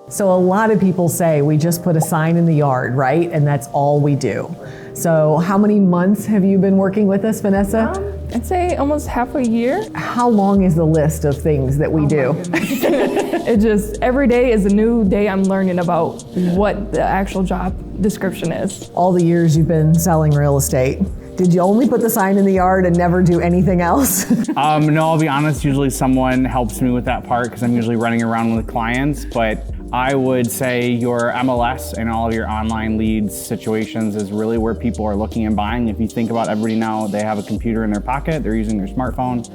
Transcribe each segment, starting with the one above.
So a lot of people say we just put a sign in the yard, right? And that's all we do. So how many months have you been working with us, Vanessa? I'd say almost half a year. How long is the list of things that we do? It just, every day is a new day I'm learning about what the actual job description is. All the years you've been selling real estate, did you only put the sign in the yard and never do anything else? No, I'll be honest, usually someone helps me with that part because I'm usually running around with clients, but I would say your MLS and all of your online leads situations is really where people are looking and buying. If you think about everybody now, they have a computer in their pocket, they're using their smartphone.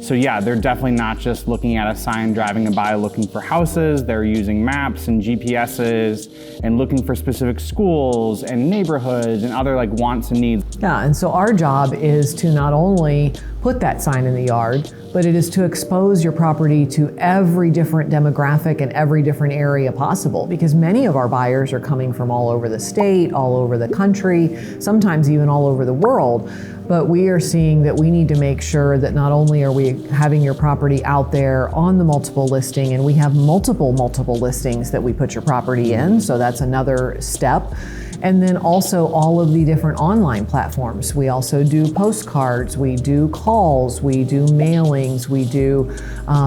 So yeah, they're definitely not just looking at a sign, driving by looking for houses, they're using maps and GPSs and looking for specific schools and neighborhoods and other like wants and needs. Yeah, and so our job is to not only put that sign in the yard, but it is to expose your property to every different demographic and every different area possible, because many of our buyers are coming from all over the state, all over the country, sometimes even all over the world. But we are seeing that we need to make sure that not only are we having your property out there on the multiple listing, and we have multiple listings that we put your property in, so that's another step. And then also all of the different online platforms. We also do postcards, we do calls, we do mailings, we do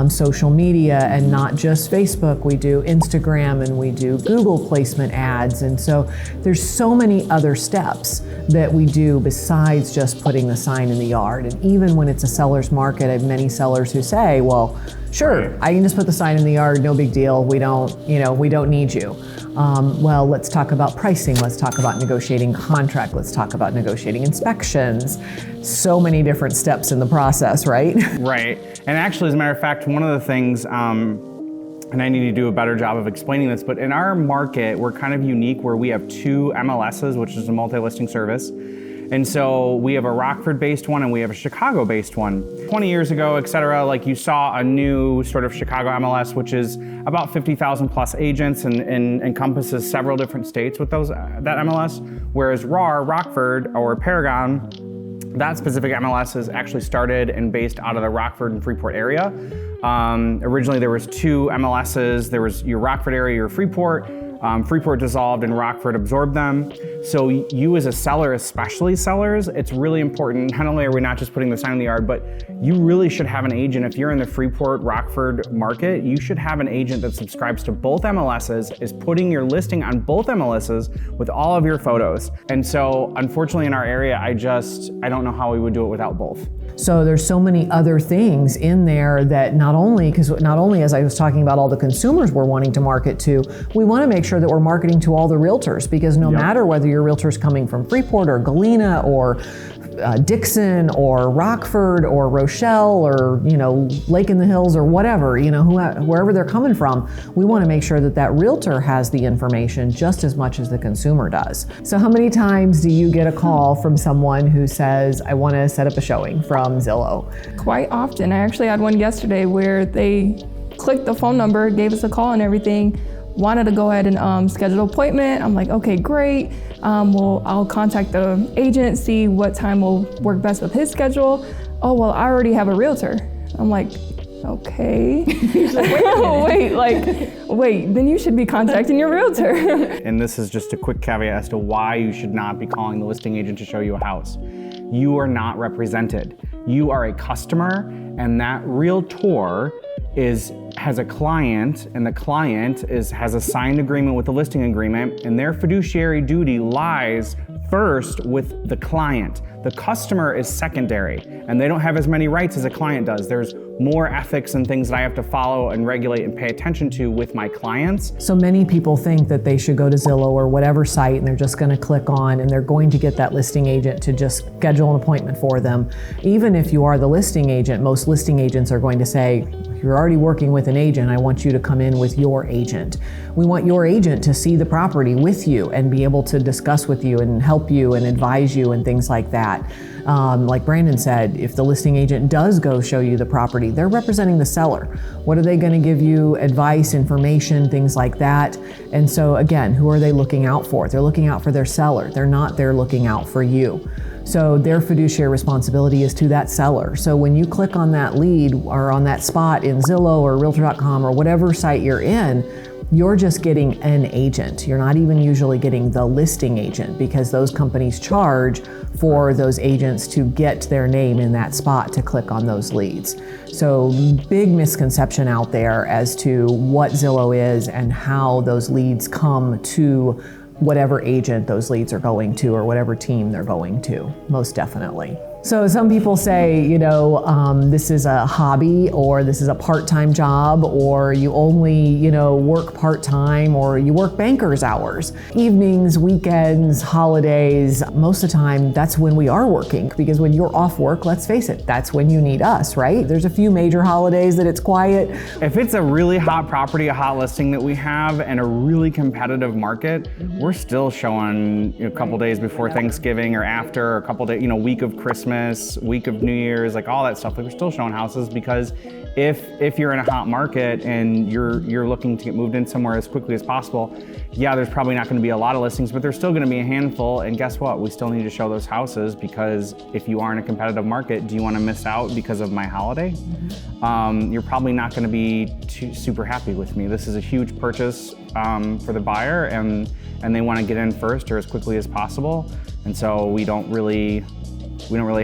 social media, and not just Facebook, we do Instagram and we do Google placement ads. And so there's so many other steps that we do besides just putting the sign in the yard. And even when it's a seller's market, I have many sellers who say, well, sure, I can just put the sign in the yard, no big deal. We don't need you. Well, let's talk about pricing. Let's talk about negotiating contract. Let's talk about negotiating inspections. So many different steps in the process, right? Right. And actually, as a matter of fact, one of the things, and I need to do a better job of explaining this, but in our market, we're kind of unique where we have two MLSs, which is a multi-listing service. And so we have a Rockford-based one and we have a Chicago-based one. 20 years ago, et cetera, like you saw a new sort of Chicago MLS, which is about 50,000 plus agents and encompasses several different states with that MLS. Whereas Rockford, or Paragon, that specific MLS is actually started and based out of the Rockford and Freeport area. Originally there was two MLSs. There was your Rockford area, your Freeport. Freeport dissolved and Rockford absorbed them. So you as a seller, especially sellers, it's really important. Not only are we not just putting the sign in the yard, but you really should have an agent. If you're in the Freeport, Rockford market, you should have an agent that subscribes to both MLSs, is putting your listing on both MLSs with all of your photos. And so unfortunately in our area, I don't know how we would do it without both. So there's so many other things in there that not only as I was talking about all the consumers we're wanting to market to, we want to make sure that we're marketing to all the realtors, because no matter whether your realtor's coming from Freeport or Galena or Dixon or Rockford or Rochelle or Lake in the Hills or whatever, wherever they're coming from, we want to make sure that that realtor has the information just as much as the consumer does. So how many times do you get a call from someone who says, I want to set up a showing from Zillow? Quite often. I actually had one yesterday where they clicked the phone number, gave us a call and everything, wanted to go ahead and schedule an appointment. I'm like, okay, great. I'll contact the agent, see what time will work best with his schedule. Oh, well, I already have a realtor. I'm like, okay. Wait, then you should be contacting your realtor. And this is just a quick caveat as to why you should not be calling the listing agent to show you a house. You are not represented. You are a customer, and that realtor has a client, and the client has a signed agreement with the listing agreement, and their fiduciary duty lies first with the client. The customer is secondary, and they don't have as many rights as a client does. There's more ethics and things that I have to follow and regulate and pay attention to with my clients. So many people think that they should go to Zillow or whatever site and they're just going to click on and they're going to get that listing agent to just schedule an appointment for them. Even if you are the listing agent, most listing agents are going to say, you're already working with an agent, I want you to come in with your agent. We want your agent to see the property with you and be able to discuss with you and help you and advise you and things like that. Like Brandon said, if the listing agent does go show you the property, they're representing the seller. What are they going to give you? Advice, information, things like that. And so again, who are they looking out for? They're looking out for their seller. They're not there looking out for you. So their fiduciary responsibility is to that seller. So when you click on that lead or on that spot in Zillow or Realtor.com or whatever site you're in, you're just getting an agent. You're not even usually getting the listing agent, because those companies charge for those agents to get their name in that spot to click on those leads. So big misconception out there as to what Zillow is and how those leads come to whatever agent those leads are going to, or whatever team they're going to, most definitely. So some people say, this is a hobby, or this is a part-time job, or you only, work part-time, or you work banker's hours. Evenings, weekends, holidays, most of the time, that's when we are working, because when you're off work, let's face it, that's when you need us, right? There's a few major holidays that it's quiet. If it's a really hot property, a hot listing that we have, and a really competitive market, we're still showing a couple days before Thanksgiving or after, or a couple days, week of Christmas, week of New Year's, like all that stuff. Like, we're still showing houses, because if you're in a hot market and you're looking to get moved in somewhere as quickly as possible, yeah, there's probably not going to be a lot of listings, but there's still going to be a handful. And guess what? We still need to show those houses, because if you are in a competitive market, do you want to miss out because of my holiday? You're probably not going to be super happy with me. This is a huge purchase for the buyer, and they want to get in first or as quickly as possible. And so we don't really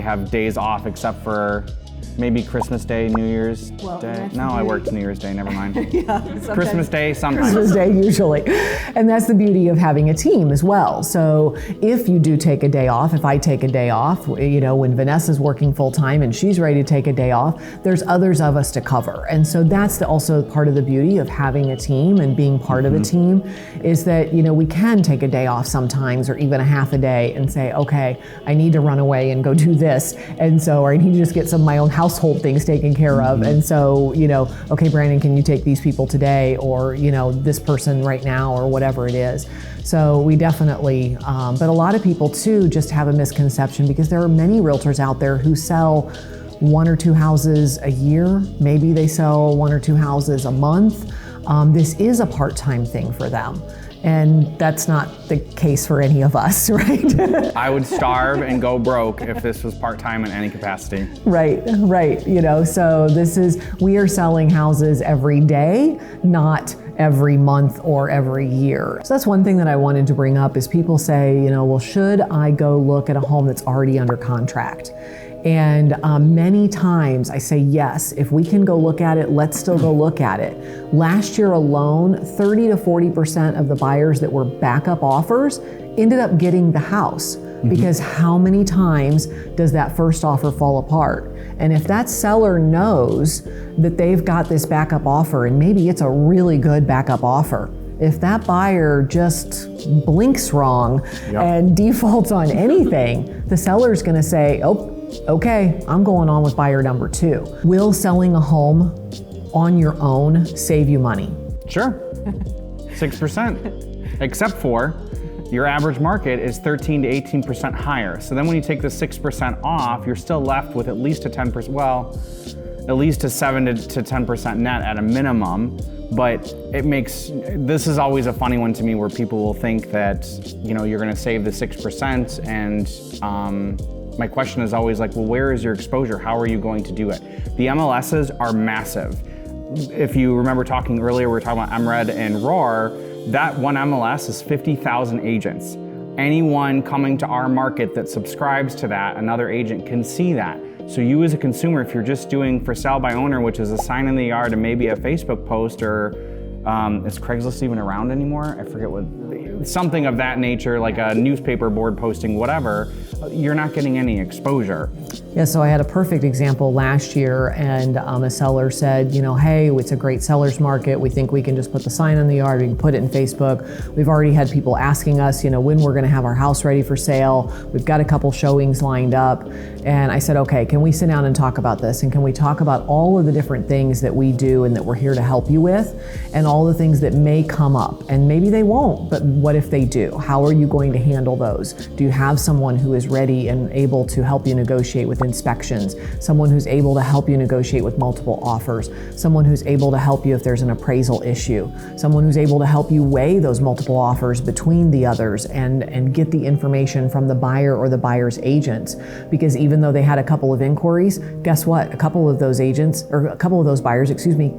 have days off, except for maybe Christmas Day, New Year's Day. No, I worked New Year's Day, never mind. Christmas Day sometimes. Christmas Day usually. And that's the beauty of having a team as well. So if you do take a day off, if I take a day off, when Vanessa's working full time and she's ready to take a day off, there's others of us to cover. And so that's also part of the beauty of having a team and being part of a team, is that, we can take a day off sometimes, or even a half a day, and say, okay, I need to run away and go do this. And so, or I need to just get some of my own household things taken care of. And so, okay, Brandon, can you take these people today, or, this person right now, or whatever it is. So we definitely, but a lot of people too just have a misconception, because there are many realtors out there who sell 1 or 2 houses a year. Maybe they sell 1 or 2 houses a month. This is a part-time thing for them. And that's not the case for any of us, right? I would starve and go broke if this was part-time in any capacity. Right. So we are selling houses every day, not every month or every year. So that's one thing that I wanted to bring up, is people say, well, should I go look at a home that's already under contract? And many times I say, yes, if we can go look at it, let's still go look at it. Last year alone, 30 to 40% of the buyers that were backup offers ended up getting the house. Because how many times does that first offer fall apart? And if that seller knows that they've got this backup offer, and maybe it's a really good backup offer, if that buyer just blinks wrong and defaults on anything, the seller's gonna say, oh, okay, I'm going on with buyer number 2. Will selling a home on your own save you money? Sure, 6%, except for your average market is 13 to 18% higher. So then when you take the 6% off, you're still left with at least a 10%, well, at least a 7 to 10% net at a minimum. But this is always a funny one to me, where people will think that, you're gonna save the 6%, and my question is always like, well, where is your exposure? How are you going to do it? The MLSs are massive. If you remember talking earlier, we were talking about MRED and ROAR, that one MLS is 50,000 agents. Anyone coming to our market that subscribes to that, another agent can see that. So you as a consumer, if you're just doing for sale by owner, which is a sign in the yard and maybe a Facebook post, or is Craigslist even around anymore? I forget something of that nature, like a newspaper board posting, whatever, you're not getting any exposure. Yeah, so I had a perfect example last year, and a seller said, hey, it's a great seller's market. We think we can just put the sign in the yard, we can put it in Facebook. We've already had people asking us, when we're gonna have our house ready for sale. We've got a couple showings lined up. And I said, okay, can we sit down and talk about this? And can we talk about all of the different things that we do and that we're here to help you with, and all the things that may come up? And maybe they won't, but what if they do? How are you going to handle those? Do you have someone who is ready and able to help you negotiate negotiate with inspections, someone who's able to help you negotiate with multiple offers, someone who's able to help you if there's an appraisal issue, someone who's able to help you weigh those multiple offers between the others and get the information from the buyer or the buyer's agents. Because even though they had a couple of inquiries, guess what? A couple of those buyers,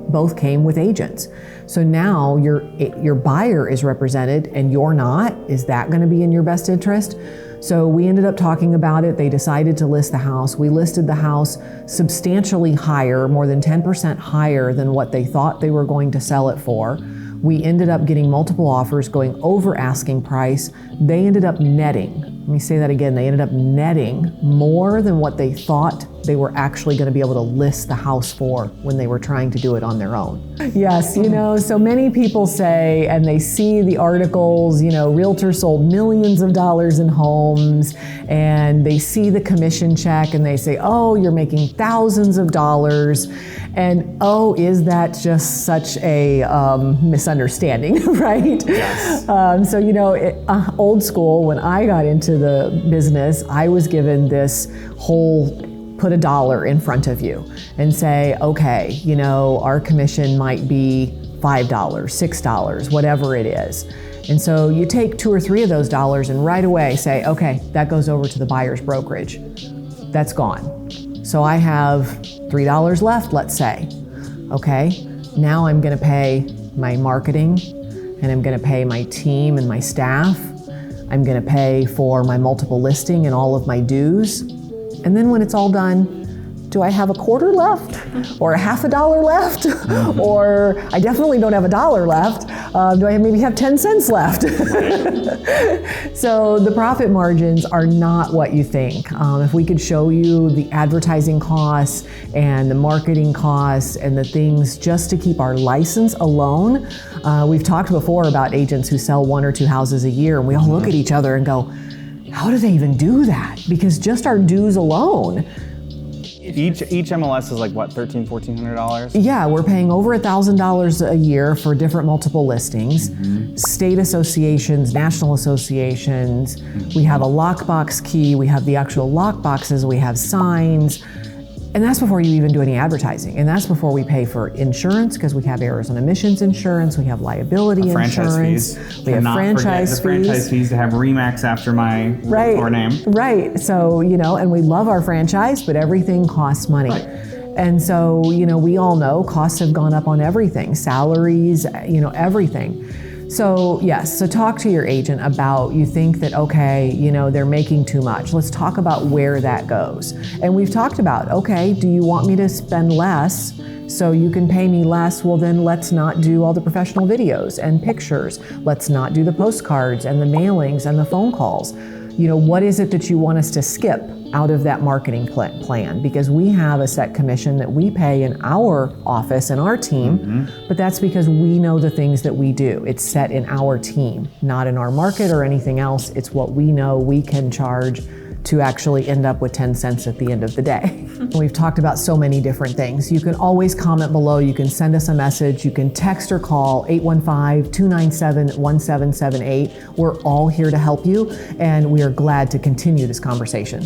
both came with agents. So now your buyer is represented and you're not. Is that going to be in your best interest? So we ended up talking about it. They decided to list the house. We listed the house substantially higher, more than 10% higher than what they thought they were going to sell it for. We ended up getting multiple offers, going over asking price. They ended up netting. Let me say that again. They ended up netting more than what they thought they were actually going to be able to list the house for when they were trying to do it on their own. Yes, so many people say, and they see the articles, realtors sold millions of dollars in homes, and they see the commission check and they say, oh, you're making thousands of dollars. And oh, is that just such a misunderstanding, right? Yes. Old school, when I got into the business, I was given this whole put a dollar in front of you and say, okay, our commission might be $5, $6, whatever it is. And so you take 2 or 3 of those dollars and right away say, okay, that goes over to the buyer's brokerage. That's gone. So I have $3 left, let's say. Okay, now I'm gonna pay my marketing and I'm gonna pay my team and my staff. I'm gonna pay for my multiple listing and all of my dues. And then when it's all done, do I have a quarter left or a half a dollar left? Or I definitely don't have a dollar left. Do I maybe have 10 cents left? So the profit margins are not what you think. If we could show you the advertising costs and the marketing costs and the things just to keep our license alone, we've talked before about agents who sell 1 or 2 houses a year, and we all look at each other and go, how do they even do that? Because just our dues alone. Each MLS is like what, $1,300, $1,400? Yeah, we're paying over $1,000 a year for different multiple listings. State associations, national associations. We have a lockbox key. We have the actual lockboxes. We have signs. And that's before you even do any advertising. And that's before we pay for insurance, because we have errors on emissions insurance, we have liability insurance, we have franchise fees. The franchise fees to have RE/MAX after my store name. Right, so, and we love our franchise, but everything costs money. Right. And so, we all know costs have gone up on everything, salaries, everything. So yes, so talk to your agent about, you think that, okay, they're making too much. Let's talk about where that goes. And we've talked about, okay, do you want me to spend less so you can pay me less? Well, then let's not do all the professional videos and pictures. Let's not do the postcards and the mailings and the phone calls. What is it that you want us to skip out of that marketing plan? Because we have a set commission that we pay in our office and our team, but that's because we know the things that we do. It's set in our team, not in our market or anything else. It's what we know we can charge to actually end up with 10 cents at the end of the day. We've talked about so many different things. You can always comment below. You can send us a message. You can text or call 815-297-1778. We're all here to help you, and we are glad to continue this conversation.